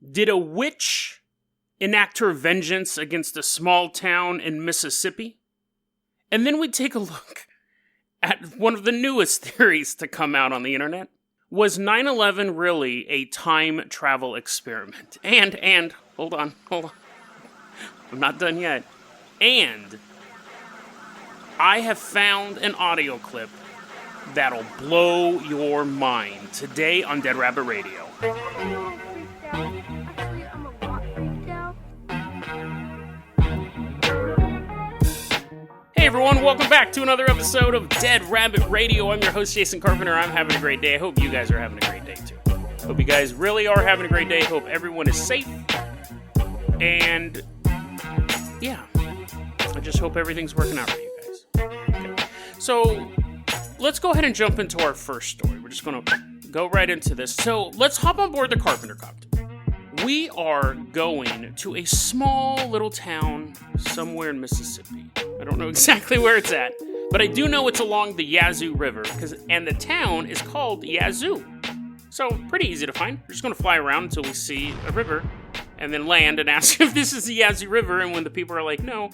Did a witch enact her vengeance against a small town in Mississippi? And then we take a look at one of the newest theories to come out on the internet. Was 9/11 really a time travel experiment? And, hold on. I'm not done yet. And I have found an audio clip that'll blow your mind today on Dead Rabbit Radio. Hey everyone, welcome back to another episode of Dead Rabbit Radio. I'm your host, Jason Carpenter. I'm having a great day. I hope you guys are having a great day too. Hope you guys really are having a great day. Hope everyone is safe. And yeah, I just hope everything's working out for you guys. Okay. So let's go ahead and jump into our first story. We're just going to go right into this. So let's hop on board the Carpenter copter. We are going to a small little town somewhere in Mississippi. I don't know exactly where it's at, but I do know it's along the Yazoo River, and the town is called Yazoo. So pretty easy to find. We're just going to fly around until we see a river, and then land and ask if this is the Yazoo River, and when the people are like, no,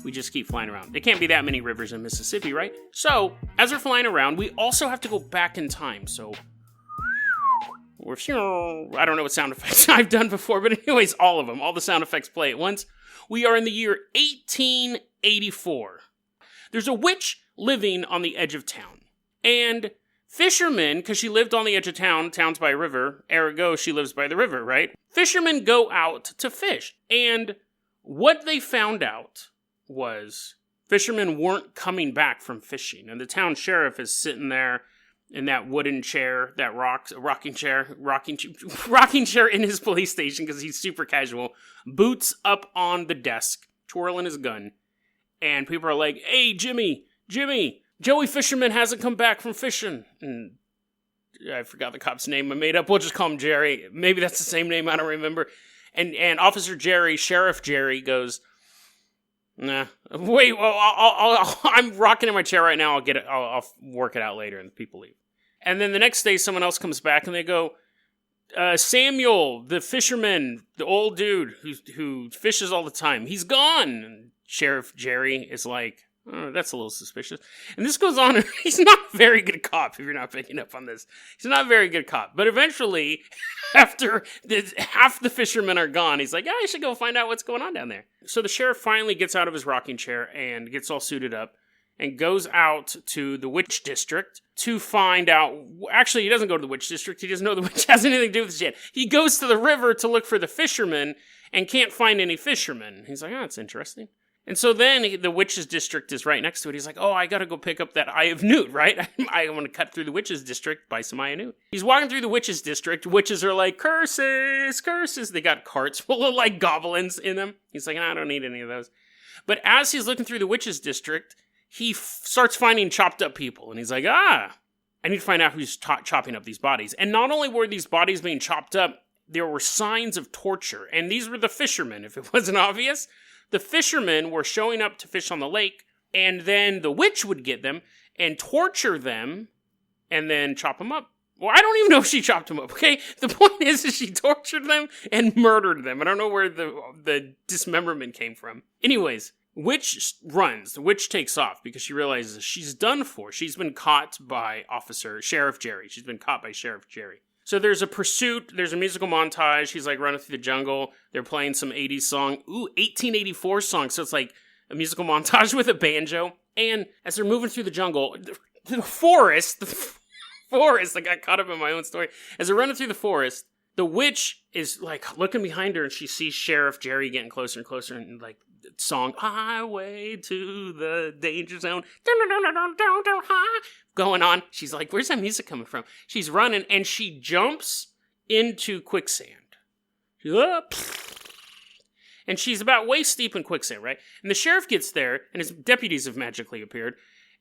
we just keep flying around. There can't be that many rivers in Mississippi, right? So, as we're flying around, we also have to go back in time, so I don't know what sound effects I've done before, but anyways, all of them, all the sound effects play at once. We are in the year 1884. There's a witch living on the edge of town. And fishermen, because she lived on the edge of town, town's by a river, ergo she lives by the river, right? Fishermen go out to fish. And what they found out was fishermen weren't coming back from fishing. And the town sheriff is sitting there in that wooden chair, that rocking chair in his police station because he's super casual, boots up on the desk, twirling his gun, and people are like, hey, Jimmy, Joey Fisherman hasn't come back from fishing. And I forgot the cop's name I made up. We'll just call him Jerry. Maybe that's the same name, I don't remember. And Officer Jerry, Sheriff Jerry goes, nah, wait, well, I'm rocking in my chair right now. I'll work it out later, and the people leave. And then the next day, someone else comes back, and they go, Samuel, the fisherman, the old dude who fishes all the time, he's gone. And Sheriff Jerry is like, oh, that's a little suspicious. And this goes on, and he's not a very good cop, if you're not picking up on this. He's not a very good cop. But eventually, after half the fishermen are gone, he's like, yeah, I should go find out what's going on down there. So the sheriff finally gets out of his rocking chair and gets all suited up and goes out to the witch district to find out. Actually, he doesn't go to the witch district. He doesn't know the witch has anything to do with this yet. He goes to the river to look for the fishermen and can't find any fishermen. He's like, oh, that's interesting. And so then the witch's district is right next to it. He's like, oh, I got to go pick up that Eye of Newt, right? I want to cut through the witch's district, buy some Eye of Newt. He's walking through the witch's district. Witches are like, curses, curses. They got carts full of like goblins in them. He's like, I don't need any of those. But as he's looking through the witch's district, he starts finding chopped up people. And he's like, I need to find out who's chopping up these bodies. And not only were these bodies being chopped up, there were signs of torture. And these were the fishermen, if it wasn't obvious. The fishermen were showing up to fish on the lake, and then the witch would get them and torture them and then chop them up. Well, I don't even know if she chopped them up, okay? The point is she tortured them and murdered them. I don't know where the dismemberment came from. Anyways, witch runs. The witch takes off because she realizes she's done for. She's been caught by Sheriff Jerry. She's been caught by Sheriff Jerry. So there's a pursuit, there's a musical montage, he's like running through the jungle, they're playing some 80s song, 1884 song, so it's like a musical montage with a banjo, and as they're moving through the jungle, the forest, I got caught up in my own story, as they're running through the forest, the witch is like looking behind her, and she sees Sheriff Jerry getting closer and closer, and like, song, highway to the danger zone, going on. She's like, where's that music coming from? She's running, and she jumps into quicksand. And she's about waist deep in quicksand, right? And the sheriff gets there, and his deputies have magically appeared,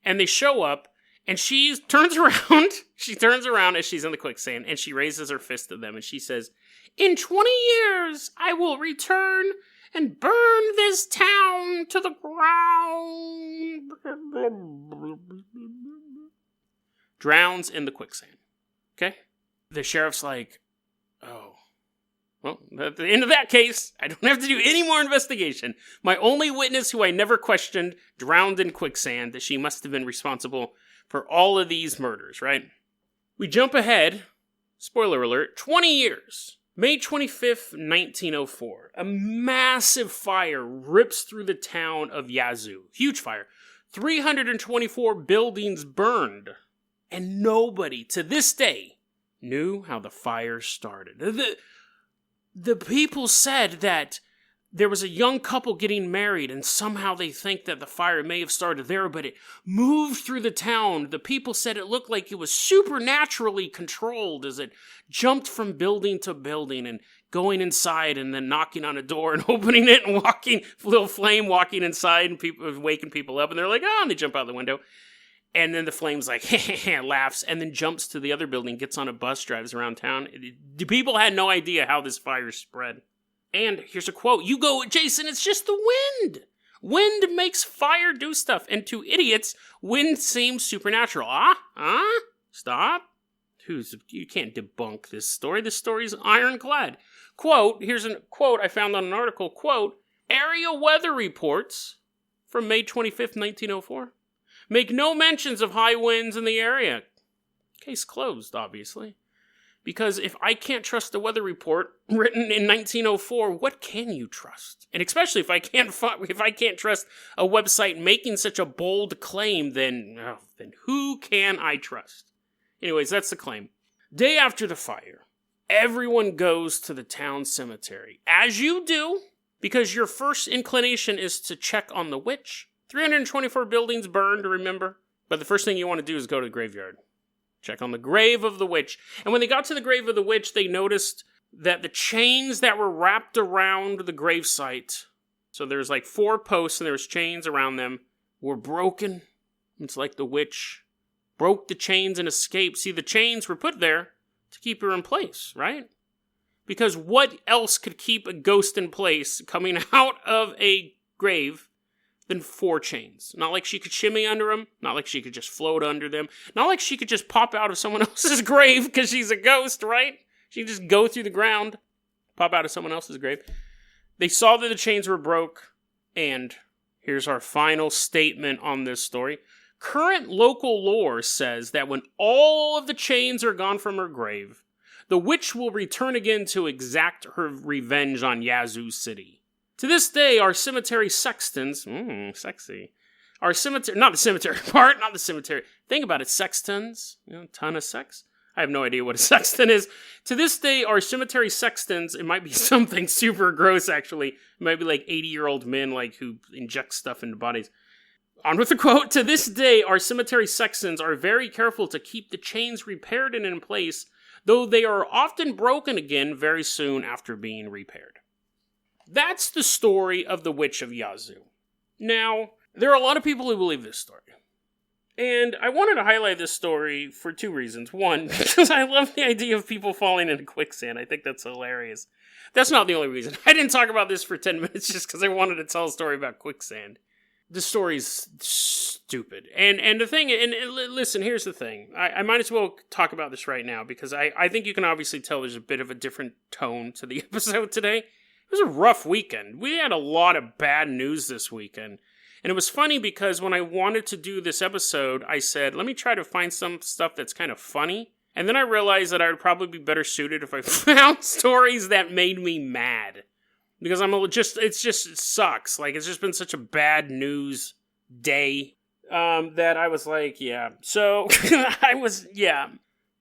and they show up, and she turns around. She turns around as she's in the quicksand, and she raises her fist at them, and she says, in 20 years, I will return and burn this town to the ground. Drowns in the quicksand. Okay? The sheriff's like, oh, Well, at the end of that case, I don't have to do any more investigation. My only witness, who I never questioned, drowned in quicksand. She must have been responsible for all of these murders, right? We jump ahead, spoiler alert, 20 years. May 25th, 1904. A massive fire rips through the town of Yazoo. Huge fire. 324 buildings burned. And nobody, to this day, knew how the fire started. The people said that there was a young couple getting married, and somehow they think that the fire may have started there, but it moved through the town. The people said it looked like it was supernaturally controlled as it jumped from building to building and going inside and then knocking on a door and opening it and walking, little flame walking inside and people waking people up, and they're like, oh, and they jump out the window. And then the flame's like, laughs, and then jumps to the other building, gets on a bus, drives around town. The people had no idea how this fire spread. And here's a quote. You go, Jason, it's just the wind. Wind makes fire do stuff. And to idiots, wind seems supernatural. Stop. You can't debunk this story. This story's ironclad. Quote, here's a quote I found on an article. Quote, area weather reports from May 25th, 1904. Make no mentions of high winds in the area. Case closed, obviously. Because if I can't trust a weather report written in 1904, what can you trust? And especially if I can't trust a website making such a bold claim, then who can I trust? Anyways, that's the claim. Day after the fire, everyone goes to the town cemetery. As you do, because your first inclination is to check on the witch. 324 buildings burned, remember? But the first thing you want to do is go to the graveyard. Check on the grave of the witch. And when they got to the grave of the witch, they noticed that the chains that were wrapped around the gravesite, so there's like 4 posts and there's chains around them, were broken. It's like the witch broke the chains and escaped. See, the chains were put there to keep her in place, right? Because what else could keep a ghost in place coming out of a grave than 4 chains? Not like she could shimmy under them, not like she could just float under them, not like she could just pop out of someone else's grave because she's a ghost, right? She could just go through the ground, pop out of someone else's grave. They saw that the chains were broke, and here's our final statement on this story. Current local lore says that when all of the chains are gone from her grave, the witch will return again to exact her revenge on Yazoo City. To this day, our cemetery sextons, sexy. Our cemetery, not the cemetery part, not the cemetery. Think about it, sextons, ton of sex. I have no idea what a sexton is. To this day, our cemetery sextons, it might be something super gross, actually. It might be like 80-year-old men, like, who inject stuff into bodies. On with the quote. To this day, our cemetery sextons are very careful to keep the chains repaired and in place, though they are often broken again very soon after being repaired. That's the story of the Witch of Yazoo. Now, there are a lot of people who believe this story. And I wanted to highlight this story for 2 reasons. One, because I love the idea of people falling into quicksand. I think that's hilarious. That's not the only reason. I didn't talk about this for 10 minutes just because I wanted to tell a story about quicksand. The story's stupid. And the thing, and listen, here's the thing. I might as well talk about this right now because I think you can obviously tell there's a bit of a different tone to the episode today. It was a rough weekend. We had a lot of bad news this weekend. And it was funny because when I wanted to do this episode, I said, let me try to find some stuff that's kind of funny. And then I realized that I would probably be better suited if I found stories that made me mad. Because it sucks. Like, it's just been such a bad news day that I was like, yeah. So,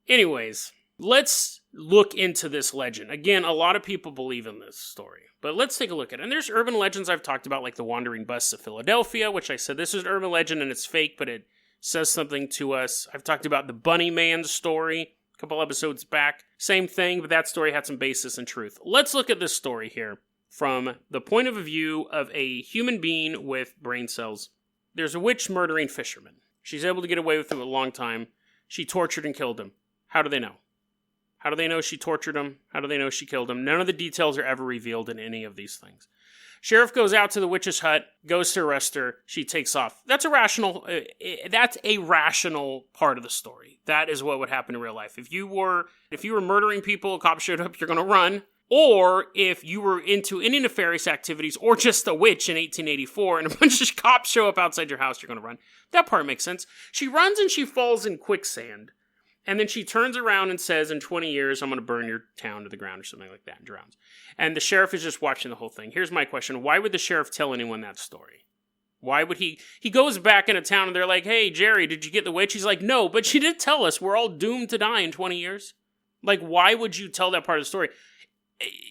Anyways, let's look into this legend. Again, a lot of people believe in this story, but let's take a look at it. And there's urban legends I've talked about, like the Wandering Bus of Philadelphia, which I said this is an urban legend and it's fake, but it says something to us. I've talked about the Bunny Man story a couple episodes back. Same thing, but that story had some basis in truth. Let's look at this story here from the point of view of a human being with brain cells. There's a witch murdering fisherman. She's able to get away with it a long time. She tortured and killed him. How do they know? How do they know she tortured him? How do they know she killed him? None of the details are ever revealed in any of these things. Sheriff goes out to the witch's hut, goes to arrest her. She takes off. That's a rational part of the story. That is what would happen in real life. If you were murdering people, a cop showed up, you're going to run. or if you were into any nefarious activities or just a witch in 1884 and a bunch of cops show up outside your house, you're going to run. That part makes sense. She runs and she falls in quicksand. And then she turns around and says, in 20 years, I'm going to burn your town to the ground or something like that, and drowns. And the sheriff is just watching the whole thing. Here's my question. Why would the sheriff tell anyone that story? Why would he goes back into town and they're like, hey, Jerry, did you get the witch? He's like, no, but she did tell us we're all doomed to die in 20 years. Like, why would you tell that part of the story?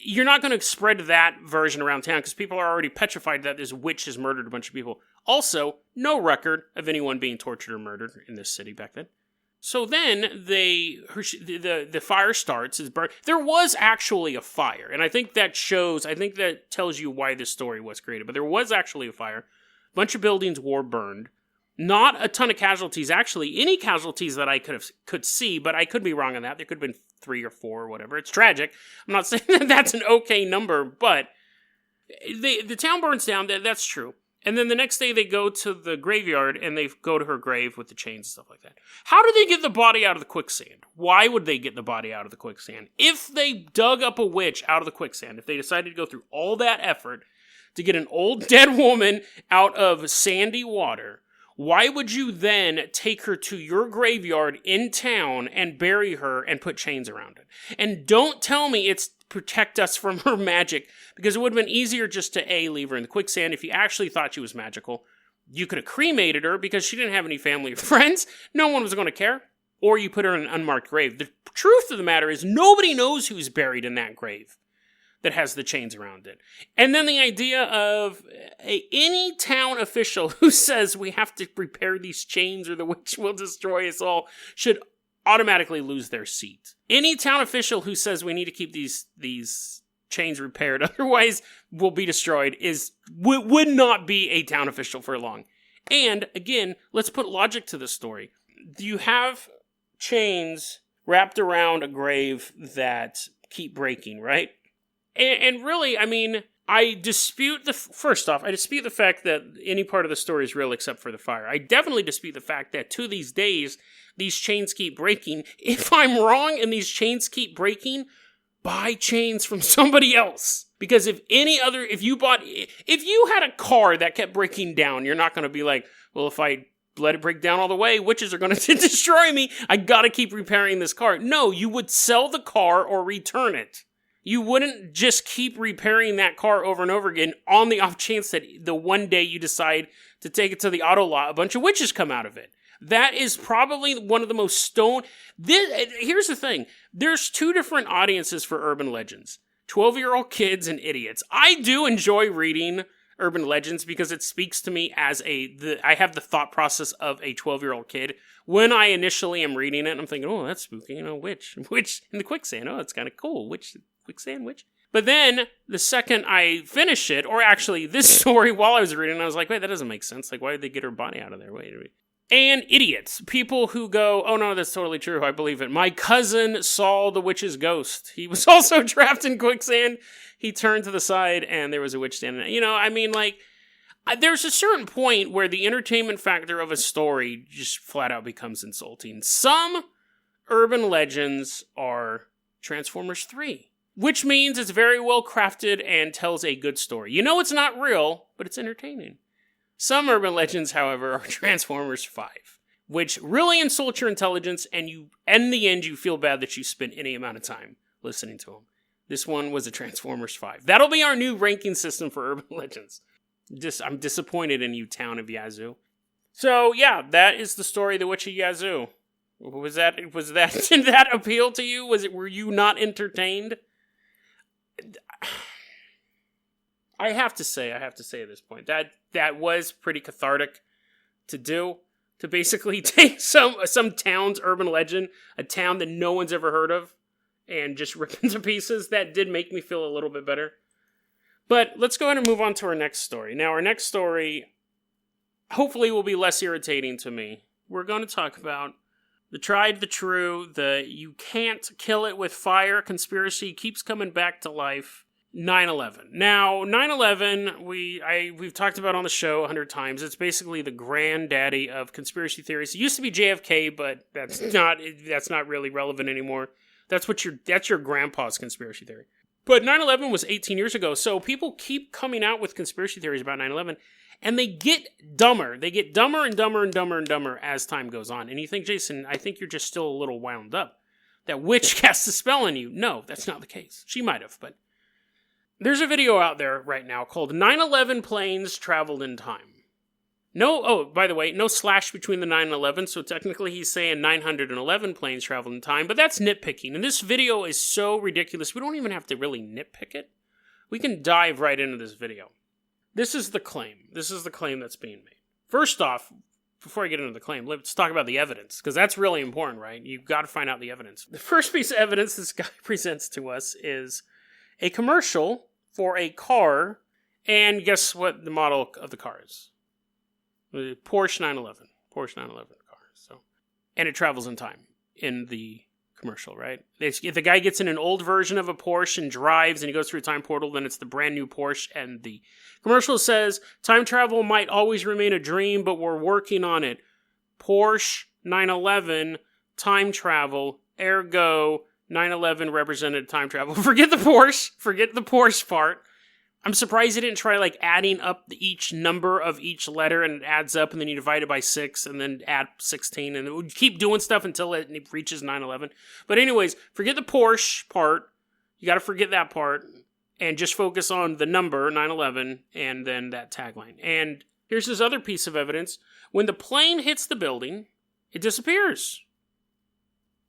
You're not going to spread that version around town because people are already petrified that this witch has murdered a bunch of people. Also, no record of anyone being tortured or murdered in this city back then. So then the fire starts, is burned. There was actually a fire, and I think that tells you why this story was created. But there was actually a fire. A bunch of buildings were burned. Not a ton of casualties, actually. Any casualties that I could see, but I could be wrong on that. There could have been 3 or 4 or whatever. It's tragic. I'm not saying that that's an okay number, but the town burns down. That's true. And then the next day they go to the graveyard and they go to her grave with the chains and stuff like that. How do they get the body out of the quicksand? Why would they get the body out of the quicksand? If they dug up a witch out of the quicksand, if they decided to go through all that effort to get an old dead woman out of sandy water, why would you then take her to your graveyard in town and bury her and put chains around it? And don't tell me it's protect us from her magic, because it would have been easier just to leave her in the quicksand. If you actually thought she was magical, you could have cremated her because she didn't have any family or friends. No one was going to care. Or you put her in an unmarked grave. The truth of the matter is nobody knows who's buried in that grave that has the chains around it. And then the idea of any town official who says we have to repair these chains or the witch will destroy us all should automatically lose their seat. Any town official who says we need to keep these chains repaired, otherwise we'll be destroyed, would not be a town official for long. And again, let's put logic to this story. You have chains wrapped around a grave that keep breaking, right? And really, I mean, I dispute the fact that any part of the story is real except for the fire. I definitely dispute the fact that to these days, these chains keep breaking. If I'm wrong and these chains keep breaking, buy chains from somebody else. Because if you had a car that kept breaking down, you're not going to be like, well, if I let it break down all the way, witches are going to destroy me. I got to keep repairing this car. No, you would sell the car or return it. You wouldn't just keep repairing that car over and over again on the off chance that the one day you decide to take it to the auto lot, a bunch of witches come out of it. That is probably one of the most here's the thing. There's 2 different audiences for urban legends. 12-year-old kids and idiots. I do enjoy reading urban legends because it speaks to me as I have the thought process of a 12-year-old kid. When I initially am reading it, I'm thinking, oh, that's spooky, witch in the quicksand. Oh, that's kind of cool. Quicksand witch. But then the second I finish it, or actually this story while I was reading, I was like, wait, that doesn't make sense. Like, why did they get her body out of there? Wait. And idiots. People who go, oh no, that's totally true. I believe it. My cousin saw the witch's ghost. He was also trapped in quicksand. He turned to the side and there was a witch standing there. There's a certain point where the entertainment factor of a story just flat out becomes insulting. Some urban legends are Transformers 3. Which means it's very well crafted and tells a good story. It's not real, but it's entertaining. Some urban legends, however, are Transformers 5, which really insult your intelligence, and in the end, you feel bad that you spent any amount of time listening to them. This one was a Transformers 5. That'll be our new ranking system for urban legends. I'm disappointed in you, town of Yazoo. So, yeah, that is the story of the Witch of Yazoo. Did that appeal to you? Were you not entertained? I have to say at this point that was pretty cathartic to do, to basically take some town's urban legend, a town that no one's ever heard of, and just rip into pieces. That did make me feel a little bit better. But let's go ahead and move on to our next story. Now, our next story hopefully will be less irritating to me. We're going to talk about the tried, the true, the you can't kill it with fire conspiracy keeps coming back to life. 9/11. Now, 9/11, we've talked about on the show 100 times. It's basically the granddaddy of conspiracy theories. It used to be JFK, but that's not really relevant anymore. That's your grandpa's conspiracy theory. But 9/11 was 18 years ago, so people keep coming out with conspiracy theories about 9/11, and they get dumber. They get dumber and dumber and dumber and dumber as time goes on. And you think, Jason, I think you're just still a little wound up. That witch cast a spell on you. No, that's not the case. She might have, but... There's a video out there right now called 9/11 Planes Traveled in Time. By the way, no slash between the 9 and 11, so technically he's saying 911 planes traveled in time, but that's nitpicking. And this video is so ridiculous, we don't even have to really nitpick it. We can dive right into this video. This is the claim. This is the claim that's being made. First off, before I get into the claim, let's talk about the evidence, because that's really important, right? You've got to find out the evidence. The first piece of evidence this guy presents to us is a commercial for a car, and guess what the model of the car is? The Porsche 911. Porsche 911 car. So, and it travels in time in the commercial, right? If the guy gets in an old version of a Porsche and drives and he goes through a time portal, then it's the brand new Porsche. And the commercial says, time travel might always remain a dream, but we're working on it. Porsche 911, time travel, ergo 911 represented time travel. Forget the Porsche part. I'm surprised he didn't try adding up each number of each letter and it adds up and then you divide it by 6 and then add 16 and it would keep doing stuff until it reaches 911. But anyways, forget the Porsche part. You got to forget that part and just focus on the number 911 and then that tagline. And here's this other piece of evidence. When the plane hits the building, it disappears.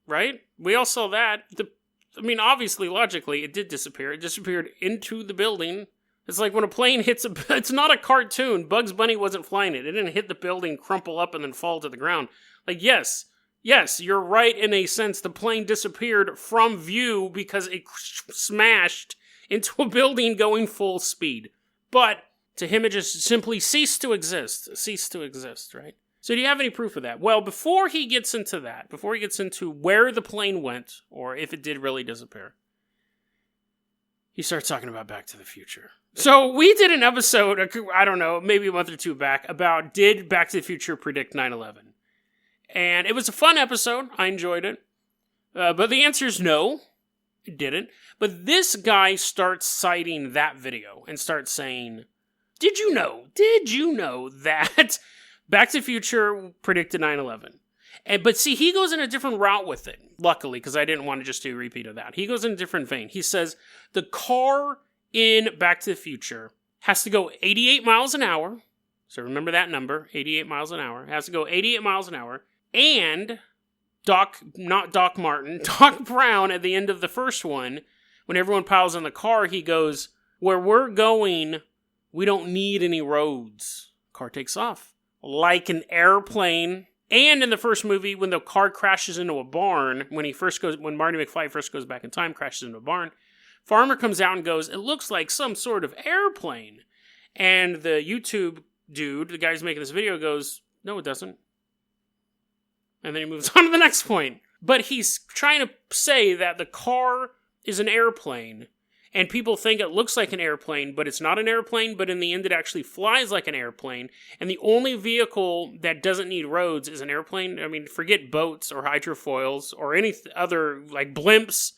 Right? We all saw that. Obviously, logically, it did disappear. It disappeared into the building. It's like when a plane hits it's not a cartoon. Bugs Bunny wasn't flying it. It didn't hit the building, crumple up, and then fall to the ground. Yes, you're right in a sense. The plane disappeared from view because it smashed into a building going full speed. But to him, it just simply ceased to exist, right? So do you have any proof of that? Well, before he gets into where the plane went, or if it did really disappear, he starts talking about Back to the Future. So we did an episode, I don't know, maybe a month or two back, about did Back to the Future predict 9/11? And it was a fun episode. I enjoyed it. But the answer is no, it didn't. But this guy starts citing that video and starts saying, did you know that Back to the Future predicted 9/11? But see, he goes in a different route with it, luckily, because I didn't want to just do a repeat of that. He goes in a different vein. He says the car in Back to the Future has to go 88 miles an hour. So remember that number, 88 miles an hour. It has to go 88 miles an hour. And Doc Brown, at the end of the first one, when everyone piles in the car, he goes, where we're going, we don't need any roads. Car takes off. Like an airplane. And in the first movie, when the car crashes into a barn, when Marty McFly first goes back in time, crashes into a barn, Farmer comes out and goes, it looks like some sort of airplane. And the YouTube dude, the guy who's making this video, goes, no, it doesn't. And then he moves on to the next point. But he's trying to say that the car is an airplane, and people think it looks like an airplane, but it's not an airplane, but in the end it actually flies like an airplane, and the only vehicle that doesn't need roads is an airplane. Forget boats or hydrofoils or any other, blimps.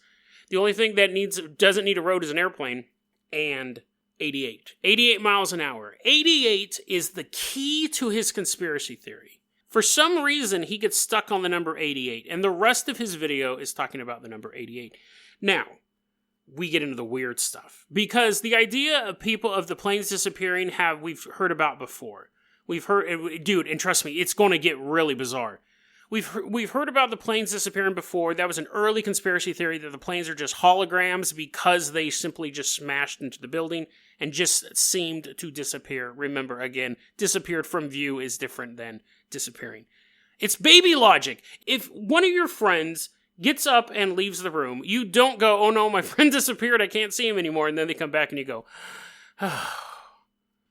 The only thing that doesn't need a road is an airplane, and 88. 88 miles an hour. 88 is the key to his conspiracy theory. For some reason, he gets stuck on the number 88, and the rest of his video is talking about the number 88. Now, we get into the weird stuff, because the idea of the planes disappearing we've heard about before. We've heard, dude, and trust me, it's going to get really bizarre. We've heard about the planes disappearing before. That was an early conspiracy theory that the planes are just holograms because they simply just smashed into the building and just seemed to disappear. Remember, again, disappeared from view is different than disappearing. It's baby logic. If one of your friends gets up and leaves the room, you don't go, oh no, my friend disappeared, I can't see him anymore, and then they come back and you go,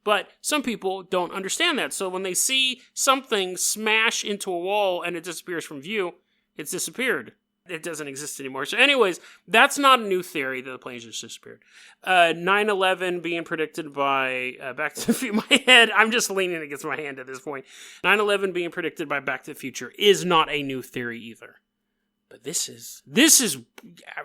But some people don't understand that. So when they see something smash into a wall and it disappears from view, it's disappeared. It doesn't exist anymore. So anyways, that's not a new theory that the planes just disappeared. 9/11 being predicted by Back to the Future. My head, I'm just leaning against my hand at this point. 9/11 being predicted by Back to the Future is not a new theory either. But this is,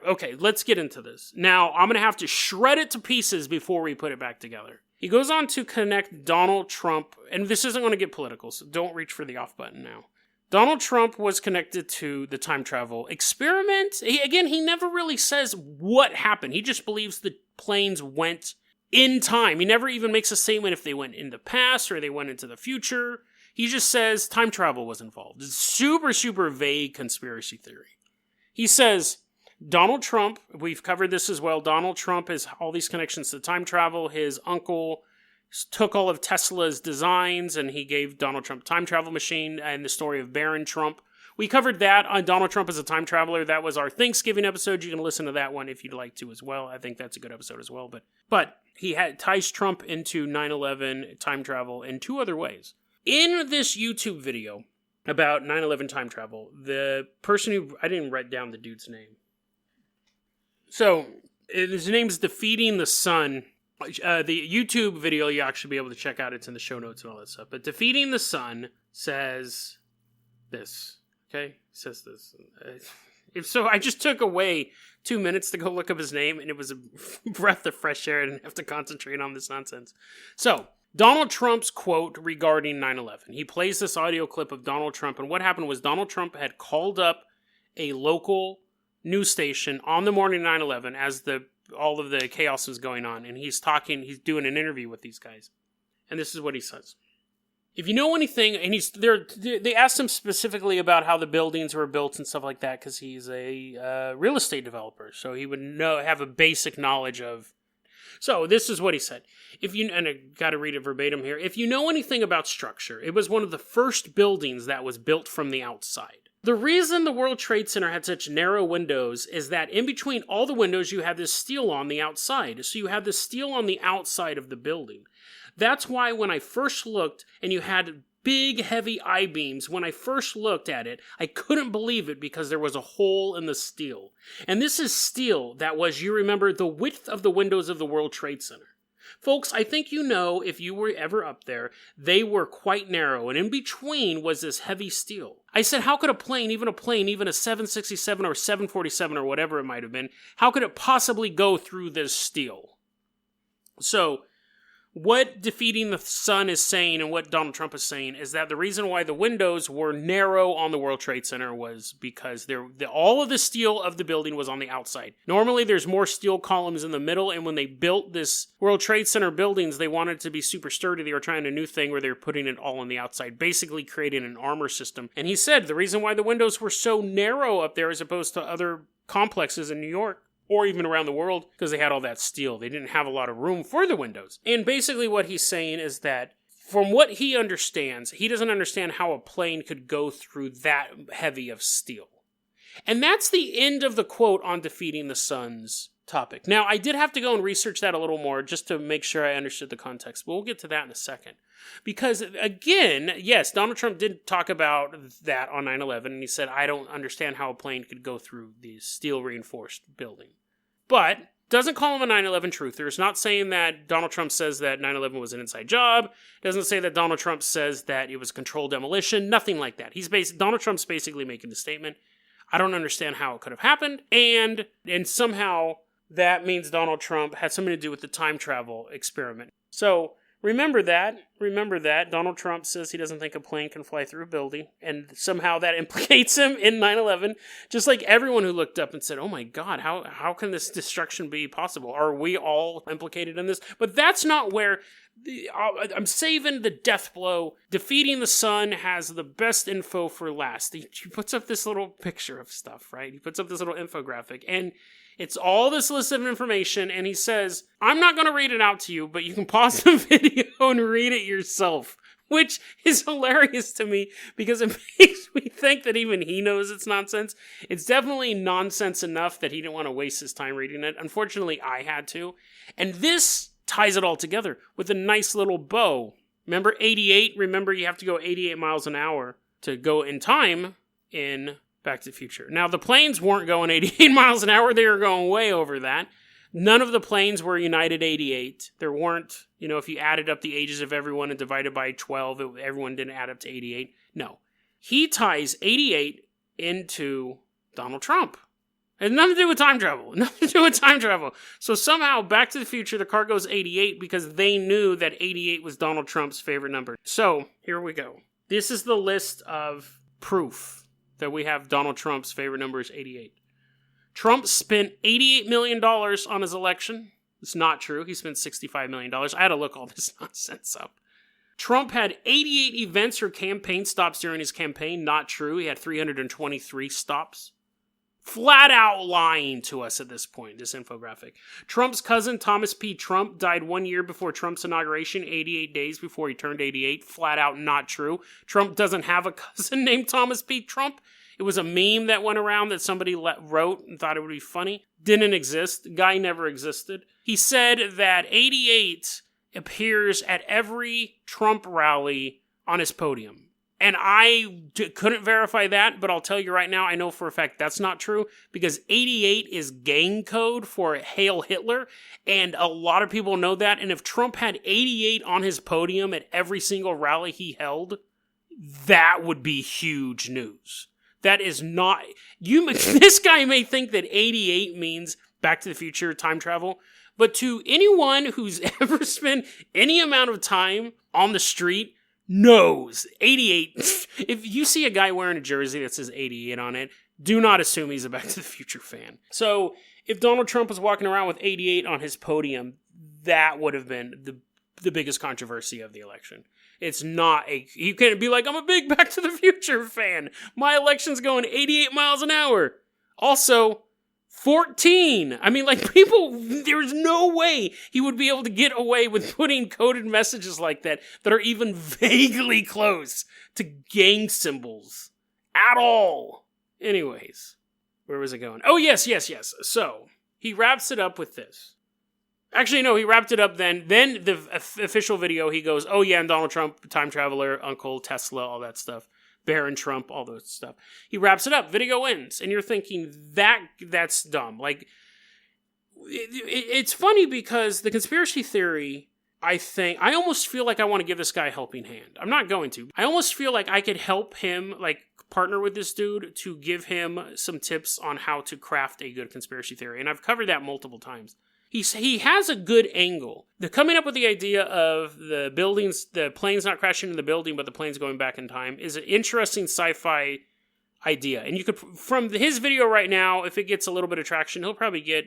okay, let's get into this. Now, I'm going to have to shred it to pieces before we put it back together. He goes on to connect Donald Trump, and this isn't going to get political, so don't reach for the off button now. Donald Trump was connected to the time travel experiment. He never really says what happened. He just believes the planes went in time. He never even makes a statement if they went in the past or they went into the future. He just says time travel was involved. It's super, super vague conspiracy theory. He says Donald Trump, we've covered this as well, Donald Trump has all these connections to time travel. His uncle took all of Tesla's designs and he gave Donald Trump a time travel machine, and the story of Baron Trump. We covered that on Donald Trump as a time traveler. That was our Thanksgiving episode. You can listen to that one if you'd like to as well. I think that's a good episode as well. But he ties Trump into 9/11 time travel in two other ways. In this YouTube video about 9/11 time travel, the person who, I didn't write down the dude's name. So, his name's Defeating the Sun. The YouTube video you actually be able to check out. It's in the show notes and all that stuff. But Defeating the Sun says this. Okay? It says this. So I just took away 2 minutes to go look up his name, and it was a breath of fresh air. I didn't have to concentrate on this nonsense. So, Donald Trump's quote regarding 9/11. He plays this audio clip of Donald Trump, and what happened was Donald Trump had called up a local news station on the morning of 9/11 as all of the chaos was going on, and he's doing an interview with these guys. And this is what he says. If you know anything, and they asked him specifically about how the buildings were built and stuff like that, because he's a real estate developer, so he would have a basic knowledge of. So this is what he said. And I got to read it verbatim here. If you know anything about structure, it was one of the first buildings that was built from the outside. The reason the World Trade Center had such narrow windows is that in between all the windows, you have this steel on the outside. So you have this steel on the outside of the building. That's why when I first looked, and you had big, heavy I-beams, when I first looked at it, I couldn't believe it because there was a hole in the steel. And this is steel that was, you remember, the width of the windows of the World Trade Center. Folks, I think you know, if you were ever up there, they were quite narrow, and in between was this heavy steel. I said, how could a plane, even a 767 or 747 or whatever it might have been, how could it possibly go through this steel? So, what Defeating the Sun is saying and what Donald Trump is saying is that the reason why the windows were narrow on the World Trade Center was because all of the steel of the building was on the outside. Normally, there's more steel columns in the middle, and when they built this World Trade Center buildings, they wanted it to be super sturdy. They were trying a new thing where they were putting it all on the outside, basically creating an armor system. And he said the reason why the windows were so narrow up there as opposed to other complexes in New York, or even around the world, because they had all that steel. They didn't have a lot of room for the windows. And basically what he's saying is that, from what he understands, he doesn't understand how a plane could go through that heavy of steel. And that's the end of the quote on Defeating the Sun's topic. Now, I did have to go and research that a little more just to make sure I understood the context, but we'll get to that in a second. Because, again, yes, Donald Trump did talk about that on 9/11, and he said, I don't understand how a plane could go through the steel-reinforced building. But doesn't call him a 9/11 truther. It's not saying that Donald Trump says that 9/11 was an inside job. Doesn't say that Donald Trump says that it was a controlled demolition. Nothing like that. Donald Trump's basically making the statement, I don't understand how it could have happened, and somehow that means Donald Trump had something to do with the time travel experiment. So, remember that. Donald Trump says he doesn't think a plane can fly through a building, and somehow that implicates him in 9/11, just like everyone who looked up and said, oh my God, how can this destruction be possible? Are we all implicated in this? But that's not where... I'm saving the death blow. Defeating the Sun has the best info for last. He puts up this little picture of stuff, right? He puts up this little infographic, and it's all this list of information, and he says, I'm not going to read it out to you, but you can pause the video and read it yourself, which is hilarious to me because it makes me think that even he knows it's nonsense. It's definitely nonsense enough that he didn't want to waste his time reading it. Unfortunately, I had to. And this ties it all together with a nice little bow. Remember 88? Remember you have to go 88 miles an hour to go in time in Back to the Future. Now, the planes weren't going 88 miles an hour. They were going way over that. None of the planes were United 88. There weren't, if you added up the ages of everyone and divided by 12, everyone didn't add up to 88. No. He ties 88 into Donald Trump. It had nothing to do with time travel. Nothing to do with time travel. So somehow, Back to the Future, the car goes 88 because they knew that 88 was Donald Trump's favorite number. So, here we go. This is the list of proof that we have Donald Trump's favorite number is 88. Trump spent $88 million on his election. It's not true. He spent $65 million. I had to look all this nonsense up. Trump had 88 events or campaign stops during his campaign. Not true. He had 323 stops. Flat out lying to us at this point, this infographic. Trump's cousin, Thomas P. Trump, died 1 year before Trump's inauguration, 88 days before he turned 88. Flat out not true. Trump doesn't have a cousin named Thomas P. Trump. It was a meme that went around that somebody wrote and thought it would be funny. Didn't exist. The guy never existed. He said that 88 appears at every Trump rally on his podium. And I couldn't verify that, but I'll tell you right now, I know for a fact that's not true, because 88 is gang code for Hail Hitler, and a lot of people know that, and if Trump had 88 on his podium at every single rally he held, that would be huge news. That is not... This guy may think that 88 means Back to the Future, time travel, but to anyone who's ever spent any amount of time on the street, knows 88. If you see a guy wearing a jersey that says 88 on it, do not assume he's a Back to the Future fan. So, if Donald Trump was walking around with 88 on his podium, that would have been the biggest controversy of the election. It's not you can't be like, I'm a big Back to the Future fan. My election's going 88 miles an hour. Also, 14. I mean, like, people, there's no way he would be able to get away with putting coded messages like that are even vaguely close to gang symbols. At all. Anyways, where was it going? Oh, yes. So, he wraps it up with this. Actually, no, he wrapped it up then. Then the official video, he goes, oh yeah, and Donald Trump, time traveler, Uncle Tesla, all that stuff. Baron Trump, all those stuff. He wraps it up. Video ends. And you're thinking, that's dumb. Like, it's funny because the conspiracy theory, I almost feel like I want to give this guy a helping hand. I'm not going to. I almost feel like I could help him, like, partner with this dude to give him some tips on how to craft a good conspiracy theory. And I've covered that multiple times. He has a good angle. The coming up with the idea of the planes not crashing into the building, but the planes going back in time is an interesting sci-fi idea. And you could, from his video right now, if it gets a little bit of traction, he'll probably get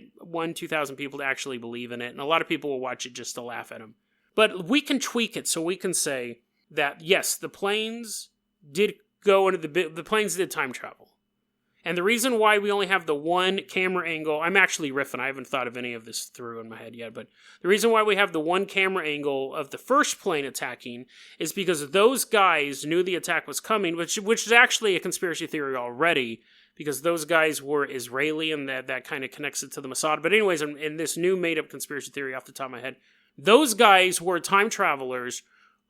2,000 people to actually believe in it. And a lot of people will watch it just to laugh at him. But we can tweak it so we can say that, yes, the planes did go into the planes did time travel. And the reason why we only have the one camera angle, I'm actually riffing, I haven't thought of any of this through in my head yet, but the reason why we have the one camera angle of the first plane attacking is because those guys knew the attack was coming, which is actually a conspiracy theory already, because those guys were Israeli, and that kind of connects it to the Mossad. But anyways, in this new made-up conspiracy theory off the top of my head, those guys were time travelers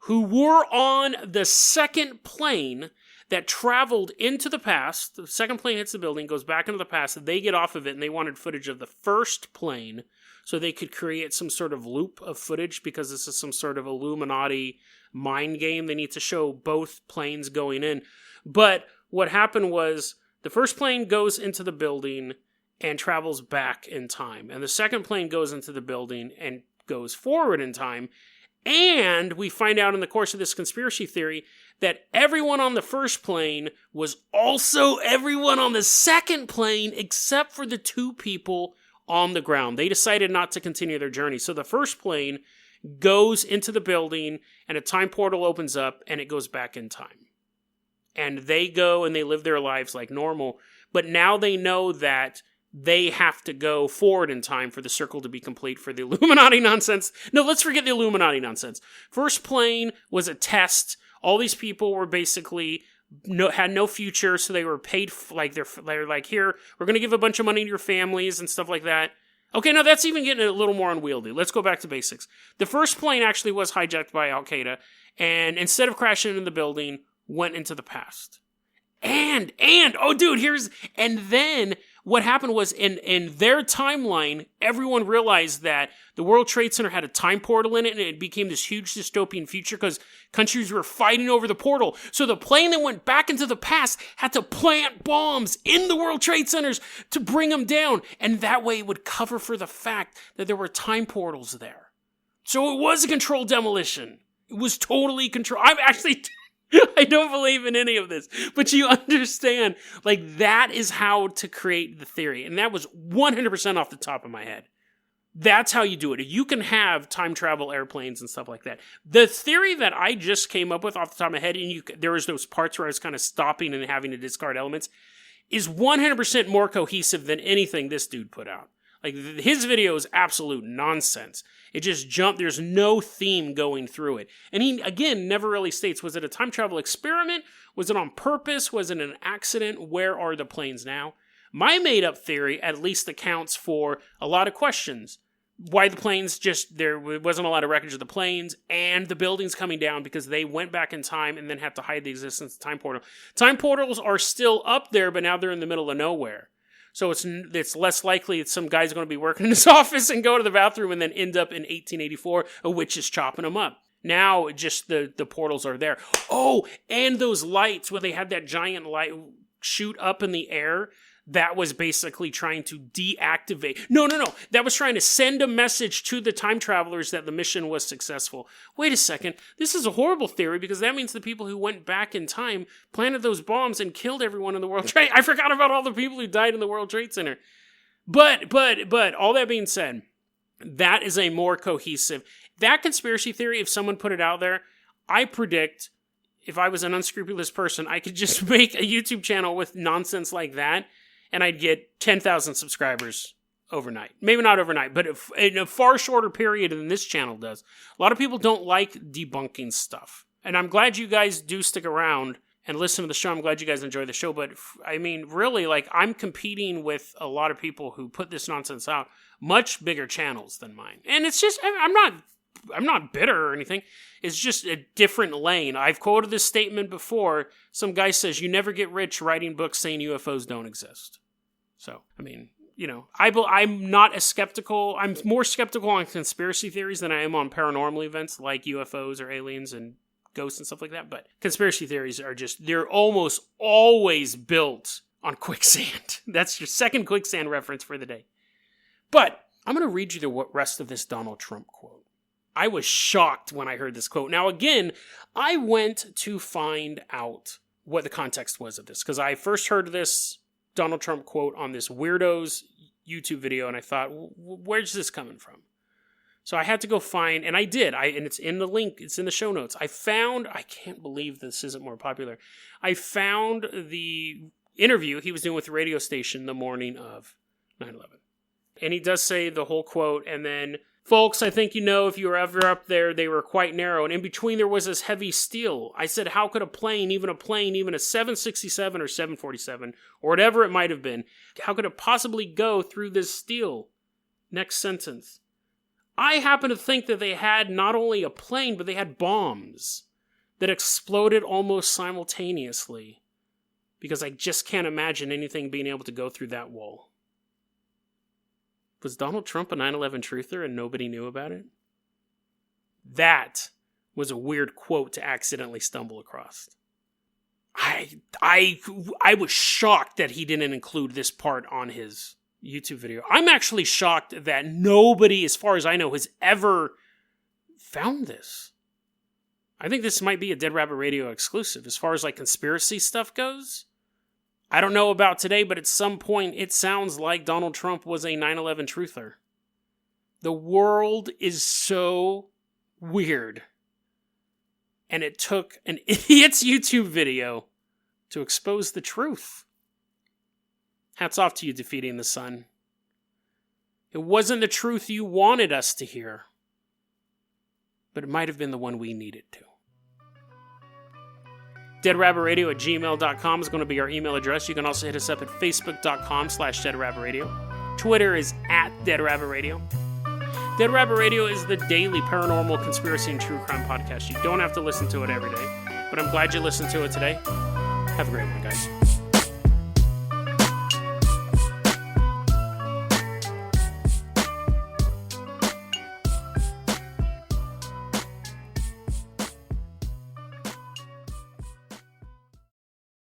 who were on the second plane that traveled into the past. The second plane hits the building, goes back into the past, they get off of it, and they wanted footage of the first plane so they could create some sort of loop of footage, because this is some sort of Illuminati mind game. They need to show both planes going in. But what happened was the first plane goes into the building and travels back in time, and the second plane goes into the building and goes forward in time. And we find out in the course of this conspiracy theory that everyone on the first plane was also everyone on the second plane, except for the two people on the ground. They decided not to continue their journey. So the first plane goes into the building, and a time portal opens up, and it goes back in time. And they go and they live their lives like normal. But now they know that they have to go forward in time for the circle to be complete for the Illuminati nonsense. No, let's forget the Illuminati nonsense. First plane was a test. All these people were basically had no future, so they were paid they're like, here, we're going to give a bunch of money to your families and stuff like that. Okay, now that's even getting a little more unwieldy. Let's go back to basics. The first plane actually was hijacked by Al-Qaeda, and instead of crashing into the building, went into the past. And then what happened was in their timeline, everyone realized that the World Trade Center had a time portal in it, and it became this huge dystopian future because countries were fighting over the portal. So the plane that went back into the past had to plant bombs in the World Trade Centers to bring them down. And that way it would cover for the fact that there were time portals there. So it was a controlled demolition. It was totally controlled. I don't believe in any of this, but you understand, like, that is how to create the theory. And that was 100% off the top of my head. That's how you do it. You can have time travel airplanes and stuff like that. The theory that I just came up with off the top of my head, and there was those parts where I was kind of stopping and having to discard elements, is 100% more cohesive than anything this dude put out. Like, his video is absolute nonsense. It just jumped. There's no theme going through it. And he, again, never really states, was it a time travel experiment? Was it on purpose? Was it an accident? Where are the planes now? My made-up theory at least accounts for a lot of questions. Why the planes there wasn't a lot of wreckage of the planes, and the buildings coming down because they went back in time and then had to hide the existence of time portal. Time portals are still up there, but now they're in the middle of nowhere. So it's less likely that some guy's going to be working in his office and go to the bathroom and then end up in 1884, a witch is chopping them up. Now, just the portals are there. Oh, and those lights, where they had that giant light shoot up in the air, that was basically trying to deactivate. No. That was trying to send a message to the time travelers that the mission was successful. Wait a second. This is a horrible theory because that means the people who went back in time planted those bombs and killed everyone in the World Trade. I forgot about all the people who died in the World Trade Center. But all that being said, that is a more cohesive. That conspiracy theory, if someone put it out there, I predict, if I was an unscrupulous person, I could just make a YouTube channel with nonsense like that, and I'd get 10,000 subscribers overnight. Maybe not overnight, but in a far shorter period than this channel does. A lot of people don't like debunking stuff. And I'm glad you guys do stick around and listen to the show. I'm glad you guys enjoy the show. But, I mean, really, like, I'm competing with a lot of people who put this nonsense out. Much bigger channels than mine. And it's just, I'm not bitter or anything. It's just a different lane. I've quoted this statement before. Some guy says, you never get rich writing books saying UFOs don't exist. So, I mean, you know, I'm not as skeptical. I'm more skeptical on conspiracy theories than I am on paranormal events like UFOs or aliens and ghosts and stuff like that. But conspiracy theories are they're almost always built on quicksand. That's your second quicksand reference for the day. But I'm going to read you the rest of this Donald Trump quote. I was shocked when I heard this quote. Now, again, I went to find out what the context was of this, because I first heard this Donald Trump quote on this weirdo's YouTube video, and I thought, where's this coming from? So I had to go find, and I did, and it's in the link, it's in the show notes. I can't believe this isn't more popular. I found the interview he was doing with the radio station the morning of 9/11. And he does say the whole quote, and then, folks, I think you know if you were ever up there, they were quite narrow, and in between there was this heavy steel. I said, how could a plane, even a 767 or 747, or whatever it might have been, how could it possibly go through this steel? Next sentence. I happen to think that they had not only a plane, but they had bombs that exploded almost simultaneously, because I just can't imagine anything being able to go through that wall. Was Donald Trump a 9/11 truther and nobody knew about it? That was a weird quote to accidentally stumble across. I was shocked that he didn't include this part on his YouTube video. I'm actually shocked that nobody, as far as I know, has ever found this. I think this might be a Dead Rabbit Radio exclusive. As far as like conspiracy stuff goes, I don't know about today, but at some point it sounds like Donald Trump was a 9/11 truther. The world is so weird. And it took an idiot's YouTube video to expose the truth. Hats off to you, Defeating the Sun. It wasn't the truth you wanted us to hear, but it might have been the one we needed to. DeadRabbitRadio@gmail.com is going to be our email address. You can also hit us up at Facebook.com/DeadRabbitRadio. Twitter is @DeadRabbitRadio. Dead Rabbit Radio is the daily paranormal, conspiracy, and true crime podcast. You don't have to listen to it every day, but I'm glad you listened to it today. Have a great one, guys.